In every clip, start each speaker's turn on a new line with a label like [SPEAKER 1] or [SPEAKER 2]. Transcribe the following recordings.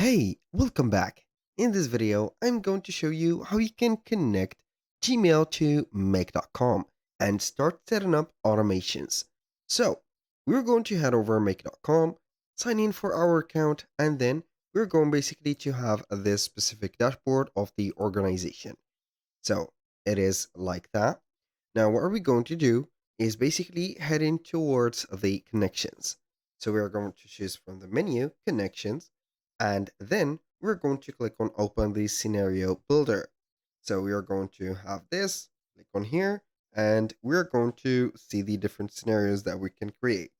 [SPEAKER 1] Hey, welcome back. In this video, I'm going to show you how you can connect Gmail to Make.com and start setting up automations. So, we're going to head over Make.com, sign in for our account, and then we're going basically to have this specific dashboard of the organization. So, it is like that. Now, what are we going to do is basically heading towards the connections. So we are going to choose from the menu connections, and then we're going to click on open the scenario builder. So we are going to have this, click on here, and we're going to see the different scenarios that we can create.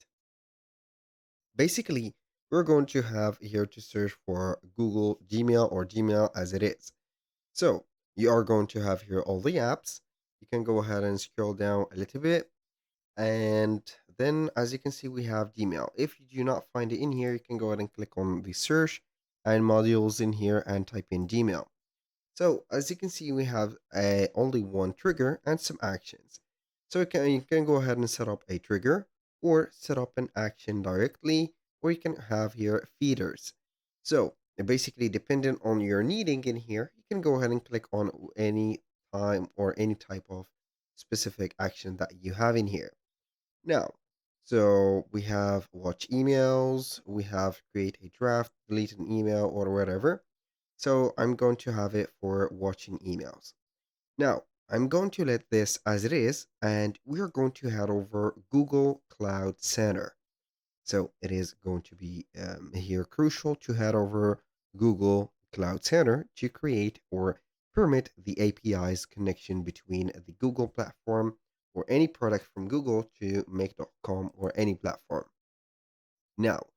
[SPEAKER 1] Basically, we're going to have here to search for Google Gmail or Gmail as it is. So you are going to have here all the apps. You can go ahead and scroll down a little bit. And then as you can see, we have Gmail. If you do not find it in here, you can go ahead and click on the search and modules in here and type in Gmail. So as you can see, we have only one trigger and some actions. So you can go ahead and set up a trigger or set up an action directly, or you can have here feeders. So basically, depending on your needing in here, you can go ahead and click on any time or any type of specific action that you have in here. Now, so we have watch emails, we have create a draft, delete an email, or whatever. So I'm going to have it for watching emails. Now, I'm going to let this as it is, and we're going to head over Google Cloud Center. So it is going to be here crucial to head over Google Cloud Center to create or permit the API's connection between the Google platform or any product from Google to Make.com or any platform. Now,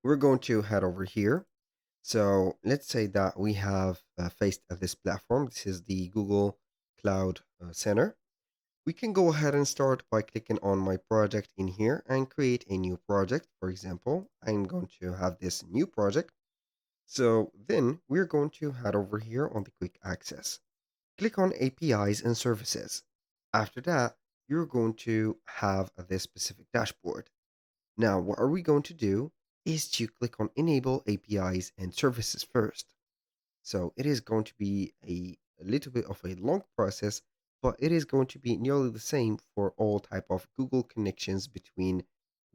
[SPEAKER 1] we're going to head over here. So let's say that we have faced this platform. This is the Google Cloud Center. We can go ahead and start by clicking on my project in here and create a new project. For example, I'm going to have this new project. So then we're going to head over here on the quick access. Click on APIs and services. After that, you're going to have this specific dashboard. Now, what are we going to do is to click on enable APIs and services first. So it is going to be a little bit of a long process, but it is going to be nearly the same for all type of Google connections between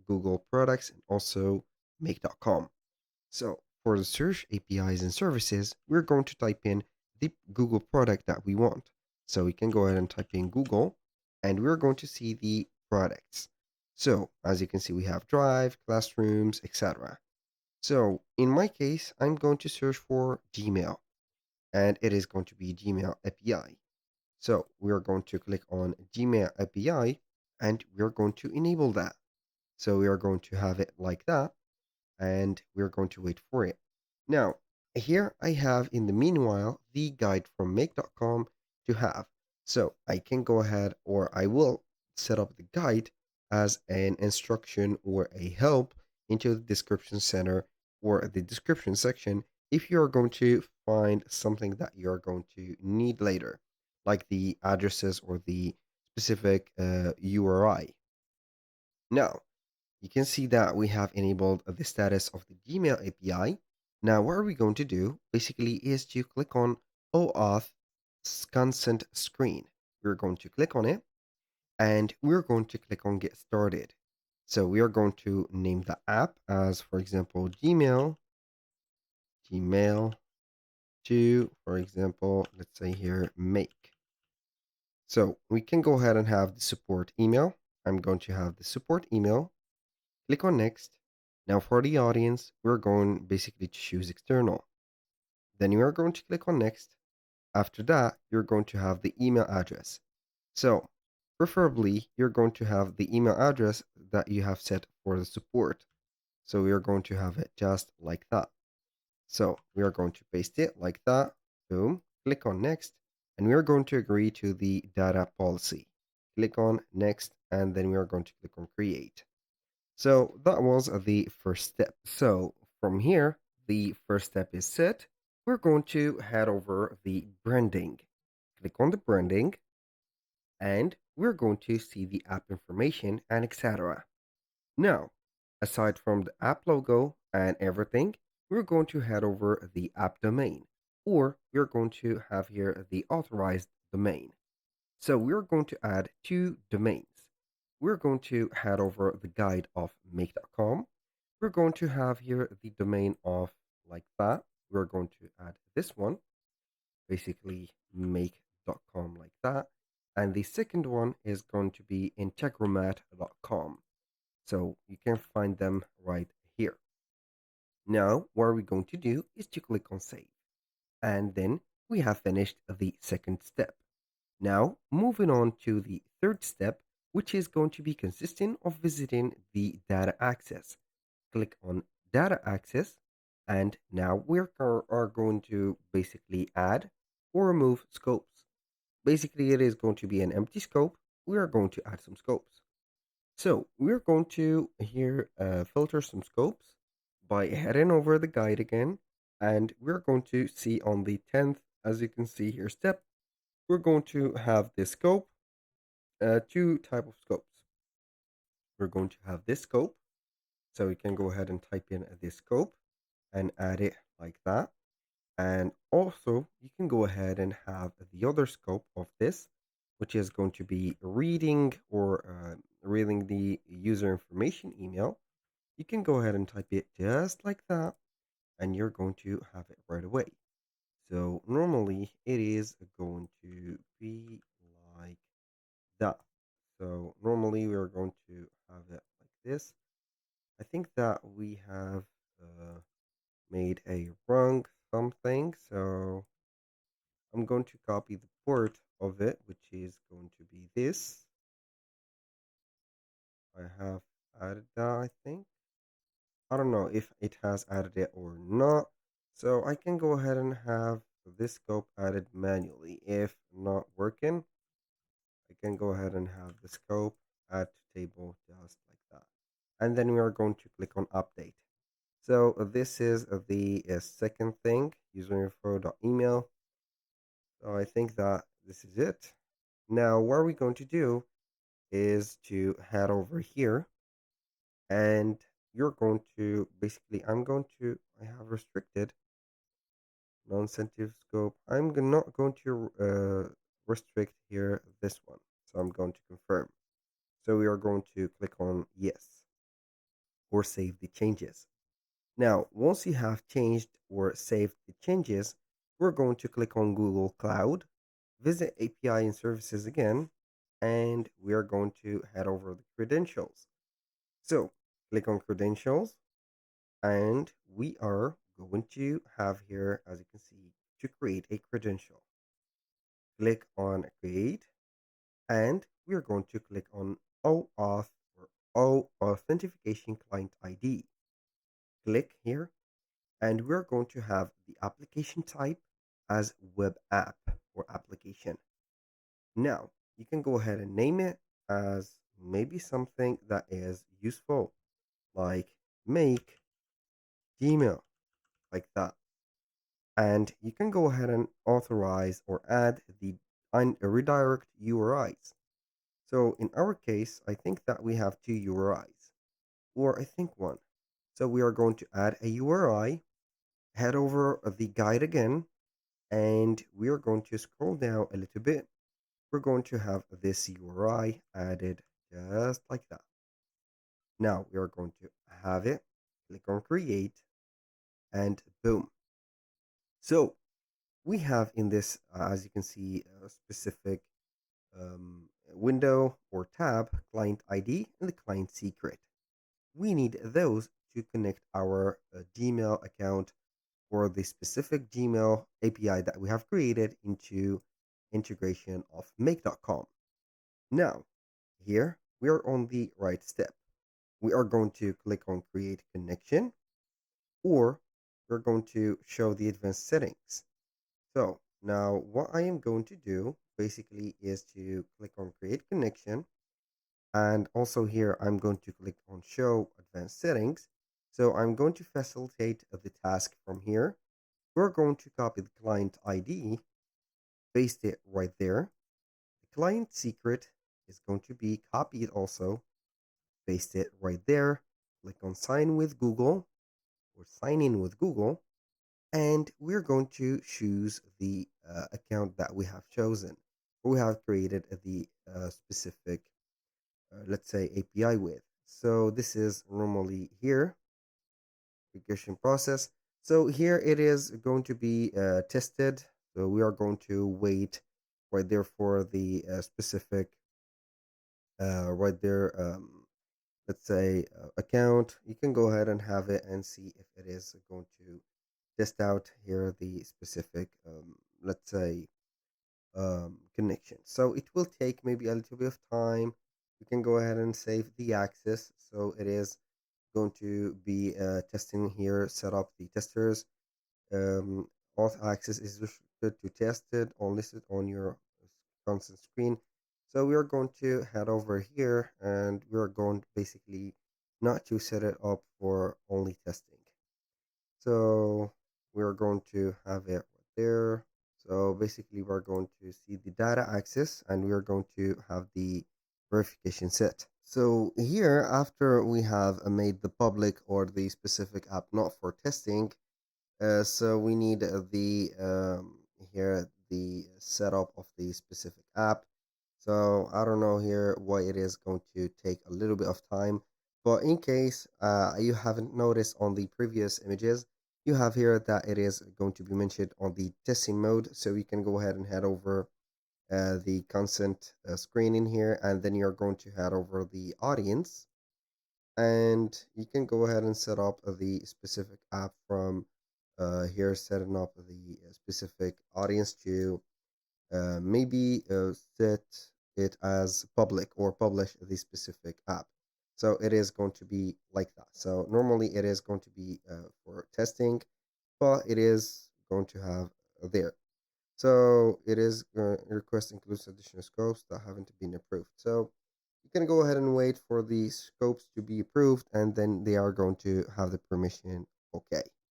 [SPEAKER 1] Google products and also make.com. So for the search APIs and services, we're going to type in the Google product that we want. So we can go ahead and type in Google and we're going to see the products. So as you can see, we have Drive, Classrooms, etc. So in my case, I'm going to search for Gmail and it is going to be Gmail API. So we're going to click on Gmail API and we're going to enable that. So we are going to have it like that and we're going to wait for it. Now, here I have in the meanwhile the guide from make.com to have. So I can go ahead or I will set up the guide as an instruction or a help into the description center or the description section if you're going to find something that you're going to need later, like the addresses or the specific URI. Now, you can see that we have enabled the status of the Gmail API. Now, what are we going to do basically is to click on OAuth consent screen. We're going to click on it and we're going to click on get started. So we are going to name the app as, for example, Gmail to, for example, let's say here, make. So we can go ahead and have the support email. I'm going to have the support email. Click on next. Now for the audience, we're going basically to choose external. Then you are going to click on next. After that, you're going to have the email address. So preferably, you're going to have the email address that you have set for the support. So we are going to have it just like that. So we are going to paste it like that. Boom. Click on next. And we are going to agree to the data policy. Click on next. And then we are going to click on create. So that was the first step. So from here, the first step is set. We're going to head over the branding. Click on the branding and we're going to see the app information and etc. Now, aside from the app logo and everything, we're going to head over the app domain, or we're going to have here the authorized domain. So we're going to add two domains. We're going to head over the guide of make.com. We're going to have here the domain of like that. We're going to add this one, basically make.com like that. And the second one is going to be integromat.com. So you can find them right here. Now, what we're going to do is to click on save. And then we have finished the second step. Now, moving on to the third step, which is going to be consisting of visiting the data access. Click on data access, and now we are going to basically add or remove scopes. Basically, it is going to be an empty scope. We are going to add some scopes. So we're going to here filter some scopes by heading over the guide again, and we're going to see on the 10th, as you can see here, step, we're going to have this scope, two type of scopes. We're going to have this scope, so we can go ahead and type in this scope and add it like that. And also, you can go ahead and have the other scope of this, which is going to be reading or reading the user information email. You can go ahead and type it just like that, and you're going to have it right away. So normally it is going to be like that. So normally we are going to have it like this. I think that we have made a wrong something, so I'm going to copy the port of it, which is going to be this. I have added that, I think. I don't know if it has added it or not. So I can go ahead and have this scope added manually. If not working, I can go ahead and have the scope add to table just like that. And then we are going to click on update. So this is the second thing, userinfo.email. So I think that this is it. Now, what we're going to do is to head over here, and you're going to basically, I have restricted non-sensitive scope. Not going to restrict here this one. So I'm going to confirm. So we are going to click on yes or save the changes. Now, once you have changed or saved the changes, we're going to click on Google Cloud, visit API and services again, and we are going to head over the credentials. So click on credentials, and we are going to have here, as you can see, to create a credential. Click on create, and we are going to click on OAuth or O Authentication Client ID. Click here, and we're going to have the application type as web app or application. Now, you can go ahead and name it as maybe something that is useful, like make Gmail, like that. And you can go ahead and authorize or add the redirect URIs. So in our case, I think that we have two URIs, or I think one. So we are going to add a URI, head over the guide again, and we are going to scroll down a little bit. We're going to have this URI added just like that. Now we are going to have it, click on create, and boom. So we have in this, as you can see, a specific window or tab, client ID and the client secret. We need those to connect our Gmail account or the specific Gmail API that we have created into integration of make.com. Now, here we are on the right step. We are going to click on create connection, or we're going to show the advanced settings. So now what I am going to do basically is to click on create connection, and also here I'm going to click on show advanced settings. So I'm going to facilitate the task from here. We're going to copy the client ID, paste it right there. The client secret is going to be copied also, paste it right there. Click on sign with Google. or sign in with Google, and we're going to choose the account that we have chosen. We have created the specific, let's say, API with. So this is normally here, application process. So here it is going to be tested. So we are going to wait right there for the specific, right there, let's say, account. You can go ahead and have it and see if it is going to test out here the specific, let's say, connection. So it will take maybe a little bit of time. You can go ahead and save the access. So it is going to be testing here, set up the testers. Um, Auth access is restricted to tested or listed on your consent screen. So we are going to head over here and we are going basically not to set it up for only testing. So we're going to have it right there. So basically, we're going to see the data access and we're going to have the verification set. So here, after we have made the public or the specific app not for testing, so we need the here the setup of the specific app. So I don't know here why it is going to take a little bit of time, but in case you haven't noticed on the previous images, you have here that it is going to be mentioned on the testing mode. So you can go ahead and head over the consent screen in here, and then you're going to head over the audience, and you can go ahead and set up the specific app from here, setting up the specific audience to maybe set it as public or publish the specific app. So it is going to be like that. So normally it is going to be for testing, but it is going to have there. So it is request includes additional scopes that haven't been approved. So you can go ahead and wait for the scopes to be approved, and then they are going to have the permission. Okay.